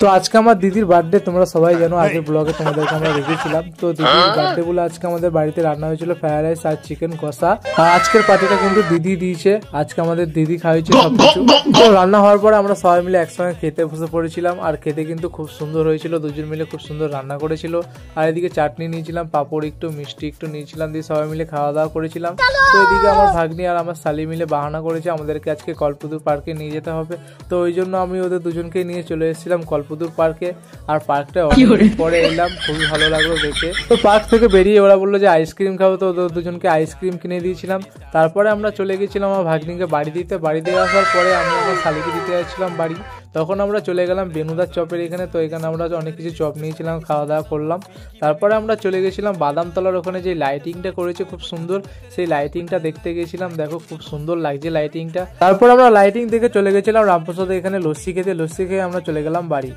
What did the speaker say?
তো আজকে আমার দিদির বার্থডে, তোমরা সবাই জানো, আগের ব্লগে তোমাদেরকে আমরা দেখিয়েছিলাম। তো দিদির বার্থডে বলে আজকে আমাদের বাড়িতে রান্না হয়েছিল ফ্রাইড রাইস আর চিকেন কষা। আর আজকের পার্টিটা কিন্তু দিদি দিয়েছে, আজকে আমাদের দিদি খাওয়াইছে সবকিছু। তো রান্না হওয়ার পরে আমরা সবাই মিলে একসঙ্গে খেতে বসে পড়েছিলাম, আর খেতে কিন্তু খুব সুন্দর হয়েছিল, দুজন মিলে খুব সুন্দর রান্না করেছিল। আর এদিকে চাটনি নিয়েছিলাম, পাঁপড় একটু, মিষ্টি একটু নিয়েছিলাম, দিয়ে সবাই মিলে খাওয়া দাওয়া করেছিলাম। তো এদিকে আমার ভাগ্নি আর আমার শালি মিলে বাহানা করেছে আমাদেরকে আজকে কল্পতরু পার্কে নিয়ে যেতে হবে। তো ওই জন্য আমি ওদের দুজনকে নিয়ে চলে এসেছিলাম কল্পতরু পার্কে। আর পার্কটা অনেকদিন পরে এলাম, খুবই ভালো লাগলো দেখে। তো পার্ক থেকে বেরিয়ে ওরা বললো যে আইসক্রিম খাবো, তো ওদের দুজনকে আইসক্রিম কিনে দিয়েছিলাম। তারপরে আমরা চলে গেছিলাম আমার ভাগ্নিকে বাড়ি দিতে। বাড়ি দিয়ে আসার পরে আমি আমার শালিকে দিতে যাচ্ছিলাম বাড়ি। তখন আমরা চলে গেলাম বেনুদার চপের এখানে। তো এখানে আমরা অনেক কিছু চপ নিয়েছিলাম, খাওয়া দাওয়া করলাম। তারপরে আমরা চলে গেছিলাম বাদামতলার ওখানে, যে লাইটিংটা করেছে খুব সুন্দর, সেই লাইটিংটা দেখতে গেছিলাম। দেখো খুব সুন্দর লাগছে লাইটিংটা। তারপর আমরা লাইটিং দেখে চলে গেছিলাম রামপ্রসাদের এখানে লস্যি খেতে। লস্যি খেয়ে আমরা চলে গেলাম বাড়ি।